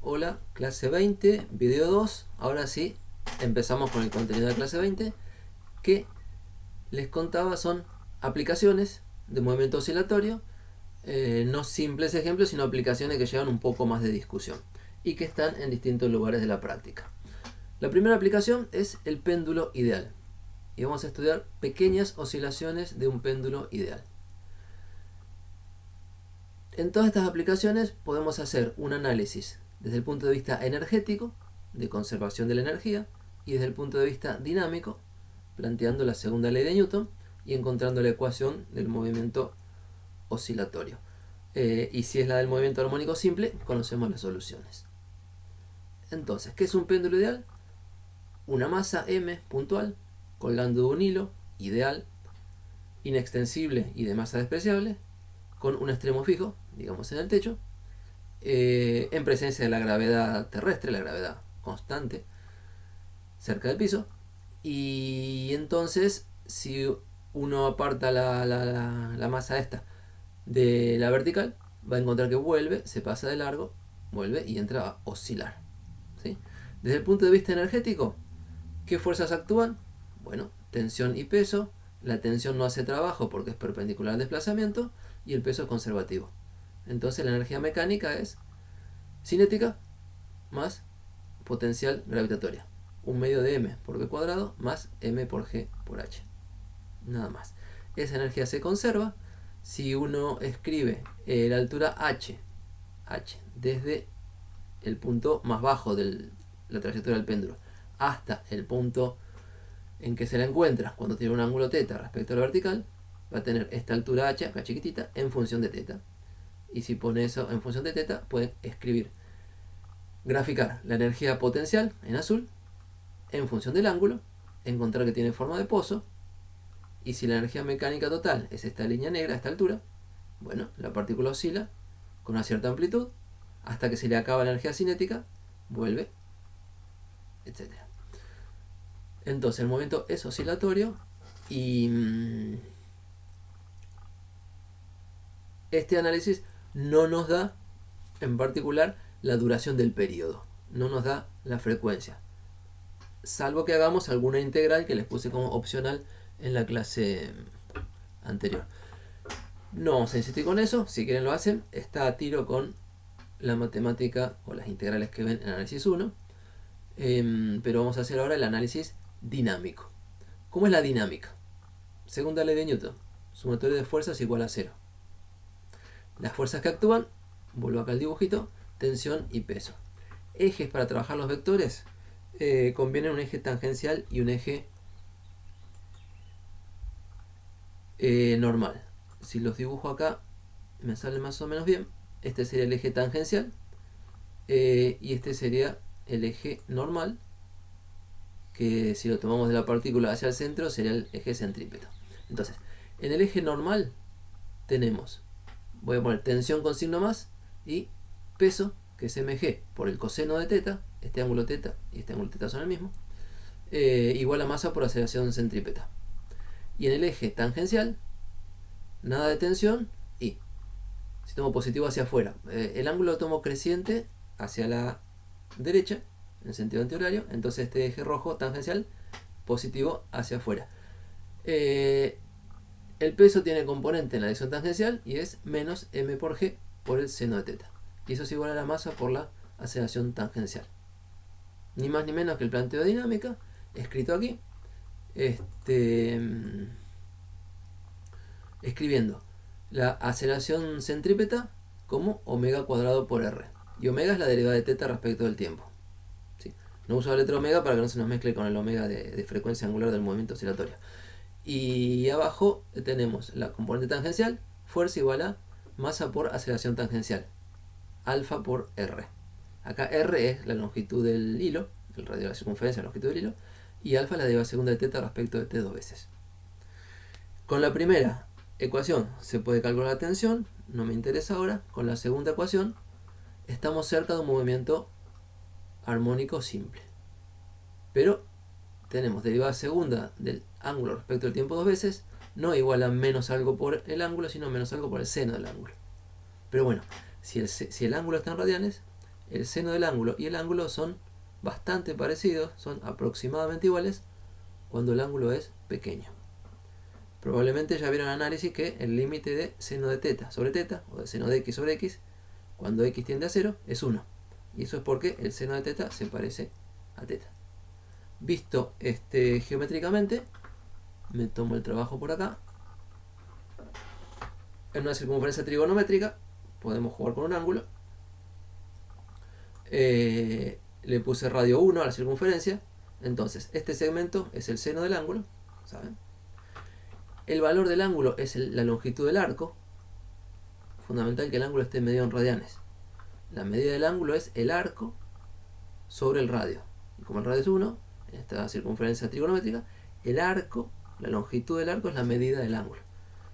Hola, clase 20, video 2. Ahora sí, empezamos con el contenido de clase 20, que les contaba son aplicaciones de movimiento oscilatorio, no simples ejemplos, sino aplicaciones que llevan un poco más de discusión y que están en distintos lugares de la práctica. La primera aplicación es el péndulo ideal, y vamos a estudiar pequeñas oscilaciones de un péndulo ideal. En todas estas aplicaciones podemos hacer un análisis desde el punto de vista energético, de conservación de la energía, y desde el punto de vista dinámico, planteando la segunda ley de Newton y encontrando la ecuación del movimiento oscilatorio. Y si es la del movimiento armónico simple, conocemos las soluciones. Entonces, ¿qué es un péndulo ideal? Una masa M puntual, colgando de un hilo ideal, inextensible y de masa despreciable, con un extremo fijo, digamos en el techo, en presencia de la gravedad terrestre, la gravedad constante, cerca del piso. Y entonces, si uno aparta la masa esta de la vertical, va a encontrar que vuelve, se pasa de largo, vuelve y entra a oscilar, ¿sí? Desde el punto de vista energético, ¿qué fuerzas actúan? Bueno, tensión y peso. La tensión no hace trabajo porque es perpendicular al desplazamiento y el peso es conservativo. Entonces la energía mecánica es cinética más potencial gravitatoria. Un medio de m por v cuadrado más m por g por h. Nada más. Esa energía se conserva si uno escribe la altura h desde el punto más bajo de la trayectoria del péndulo hasta el punto en que se la encuentra cuando tiene un ángulo θ respecto a la vertical, va a tener esta altura h, acá chiquitita, en función de θ. Y si pone eso en función de θ, puede escribir, graficar la energía potencial en azul en función del ángulo, encontrar que tiene forma de pozo, y si la energía mecánica total es esta línea negra a esta altura, bueno, la partícula oscila con una cierta amplitud hasta que se le acaba la energía cinética, vuelve, etc. Entonces el movimiento es oscilatorio y este análisis no nos da en particular la duración del periodo, no nos da la frecuencia, salvo que hagamos alguna integral que les puse como opcional en la clase anterior. No vamos a insistir con eso, si quieren lo hacen, está a tiro con la matemática o las integrales que ven en análisis 1, pero vamos a hacer ahora el análisis dinámico. ¿Cómo es la dinámica? Segunda ley de Newton, sumatorio de fuerzas igual a 0. Las fuerzas que actúan, vuelvo acá al dibujito, tensión y peso. Ejes para trabajar los vectores, conviene un eje tangencial y un eje normal. Si los dibujo acá, me sale más o menos bien. Este sería el eje tangencial y este sería el eje normal, que si lo tomamos de la partícula hacia el centro sería el eje centrípeto. Entonces, en el eje normal tenemos, voy a poner tensión con signo más y peso, que es mg por el coseno de θ, este ángulo θ y este ángulo θ son el mismo, igual a masa por aceleración centrípeta. Y en el eje tangencial, nada de tensión y, si tomo positivo hacia afuera, el ángulo lo tomo creciente hacia la derecha, en sentido antihorario, entonces este eje rojo tangencial, positivo hacia afuera. El peso tiene componente en la dirección tangencial y es menos m por g por el seno de θ. Y eso es igual a la masa por la aceleración tangencial. Ni más ni menos que el planteo de dinámica, escrito aquí, escribiendo la aceleración centrípeta como omega cuadrado por r. Y omega es la derivada de θ respecto del tiempo. ¿Sí? No uso la letra omega para que no se nos mezcle con el omega de frecuencia angular del movimiento oscilatorio. Y abajo tenemos la componente tangencial, fuerza igual a masa por aceleración tangencial, alfa por r. Acá r es la longitud del hilo, el radio de la circunferencia, la longitud del hilo, y alfa es la derivada segunda de θ respecto de t dos veces. Con la primera ecuación se puede calcular la tensión, no me interesa ahora. Con la segunda ecuación estamos cerca de un movimiento armónico simple, pero tenemos derivada segunda del ángulo respecto al tiempo dos veces, no igual a menos algo por el ángulo, sino menos algo por el seno del ángulo. Pero bueno, si el ángulo está en radianes, el seno del ángulo y el ángulo son bastante parecidos, son aproximadamente iguales cuando el ángulo es pequeño. Probablemente ya vieron en análisis que el límite de seno de teta sobre teta, o de seno de x sobre x, cuando x tiende a 0, es 1. Y eso es porque el seno de teta se parece a teta. Visto geométricamente, me tomo el trabajo por acá. En una circunferencia trigonométrica podemos jugar con un ángulo. Le puse radio 1 a la circunferencia. Entonces, este segmento es el seno del ángulo, ¿saben? El valor del ángulo es la longitud del arco. Fundamental que el ángulo esté medido en radianes. La medida del ángulo es el arco sobre el radio. Y como el radio es 1, en esta circunferencia trigonométrica, el arco, la longitud del arco es la medida del ángulo.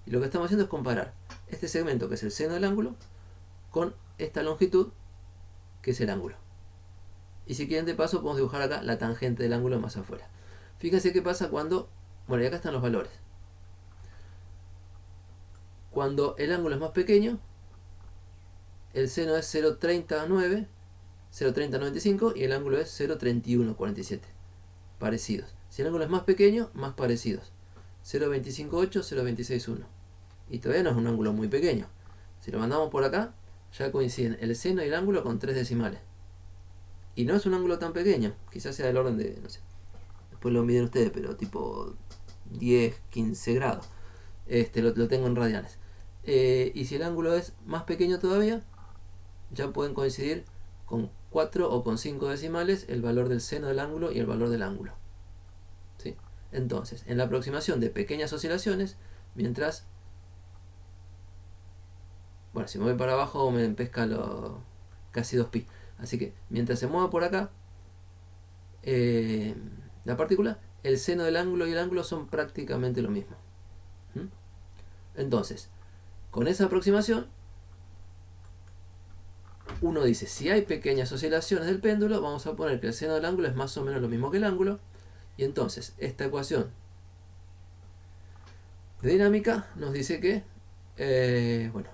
Y lo que estamos haciendo es comparar este segmento, que es el seno del ángulo, con esta longitud, que es el ángulo. Y si quieren, de paso, podemos dibujar acá la tangente del ángulo más afuera. Fíjense qué pasa cuando... Bueno, y acá están los valores. Cuando el ángulo es más pequeño, el seno es 0,39, 0,3095 y el ángulo es 0,3147. Parecidos. Si el ángulo es más pequeño, más parecidos. 0,258, 0,261. Y todavía no es un ángulo muy pequeño. Si lo mandamos por acá, ya coinciden el seno y el ángulo con 3 decimales. Y no es un ángulo tan pequeño. Quizás sea del orden de, no sé, después lo miden ustedes, pero tipo 10, 15 grados. Lo tengo en radianes. Y si el ángulo es más pequeño todavía, ya pueden coincidir con 4 o con 5 decimales el valor del seno del ángulo y el valor del ángulo. ¿Sí? Entonces, en la aproximación de pequeñas oscilaciones, mientras... Bueno, si me voy para abajo me pesca casi 2pi. Así que mientras se mueva por acá la partícula, el seno del ángulo y el ángulo son prácticamente lo mismo. Entonces, con esa aproximación, uno dice, si hay pequeñas oscilaciones del péndulo, vamos a poner que el seno del ángulo es más o menos lo mismo que el ángulo. Y entonces, esta ecuación de dinámica nos dice que, bueno,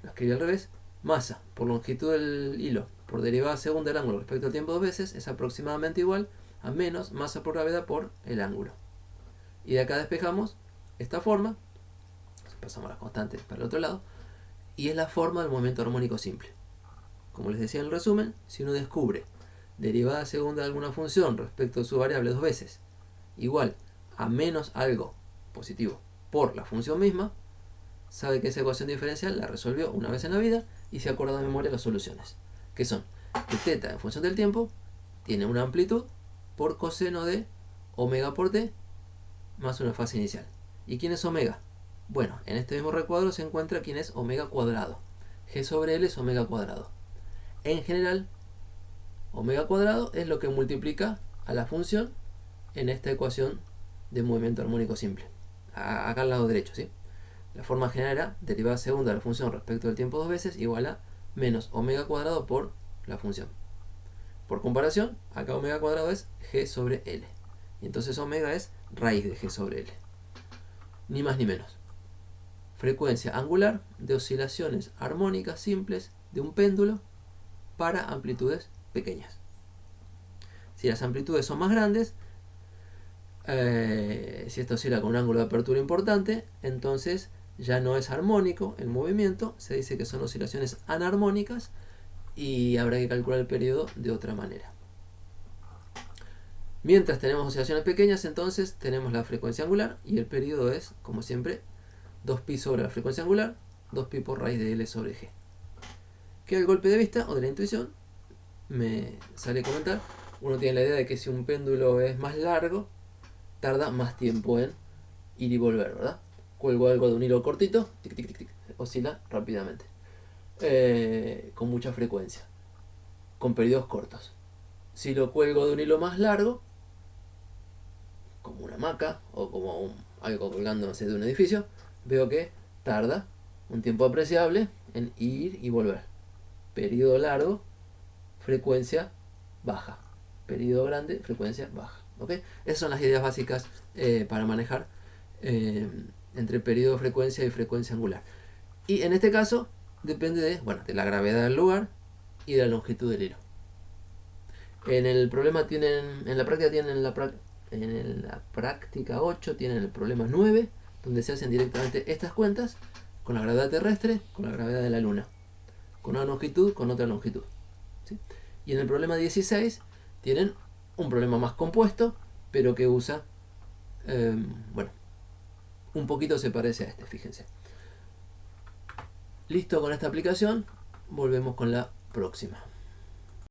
lo escribí al revés, masa por longitud del hilo por derivada segunda del ángulo respecto al tiempo 2 veces es aproximadamente igual a menos masa por gravedad por el ángulo. Y de acá despejamos esta forma, pasamos las constantes para el otro lado, y es la forma del movimiento armónico simple. Como les decía en el resumen, si uno descubre derivada segunda de alguna función respecto de su variable 2 veces igual a menos algo positivo por la función misma, sabe que esa ecuación diferencial la resolvió una vez en la vida y se acuerda de memoria las soluciones, que son que θ en función del tiempo tiene una amplitud por coseno de omega por t más una fase inicial. ¿Y quién es omega? Bueno, en este mismo recuadro se encuentra quién es omega cuadrado. G sobre L es omega cuadrado. En general, omega cuadrado es lo que multiplica a la función en esta ecuación de movimiento armónico simple. Acá al lado derecho, ¿sí? La forma general era derivada segunda de la función respecto del tiempo 2 veces igual a menos omega cuadrado por la función. Por comparación, acá omega cuadrado es G sobre L. Y entonces omega es raíz de G sobre L. Ni más ni menos. Frecuencia angular de oscilaciones armónicas simples de un péndulo para amplitudes pequeñas. Si las amplitudes son más grandes, si esto oscila con un ángulo de apertura importante, entonces ya no es armónico el movimiento, se dice que son oscilaciones anarmónicas y habrá que calcular el periodo de otra manera. Mientras tenemos oscilaciones pequeñas, entonces tenemos la frecuencia angular y el periodo es, como siempre, 2pi sobre la frecuencia angular, 2pi por raíz de L sobre G. Que el golpe de vista o de la intuición me sale comentar, uno tiene la idea de que si un péndulo es más largo, tarda más tiempo en ir y volver, ¿verdad? Cuelgo algo de un hilo cortito, tic, tic, tic, tic, oscila rápidamente, con mucha frecuencia, con periodos cortos. Si lo cuelgo de un hilo más largo, como una hamaca o como algo colgando, no sé, de un edificio, veo que tarda un tiempo apreciable en ir y volver. Periodo largo, frecuencia baja. Periodo grande, frecuencia baja. ¿Okay? Esas son las ideas básicas para manejar entre periodo de frecuencia y frecuencia angular. Y en este caso depende de la gravedad del lugar y de la longitud del hilo. En el problema tienen, en la práctica tienen en la práctica 8 tienen el problema 9, donde se hacen directamente estas cuentas con la gravedad terrestre, con la gravedad de la Luna, con una longitud, con otra longitud, ¿sí? Y en el problema 16 tienen un problema más compuesto, pero que usa, bueno, un poquito se parece a este, fíjense. Listo con esta aplicación, volvemos con la próxima.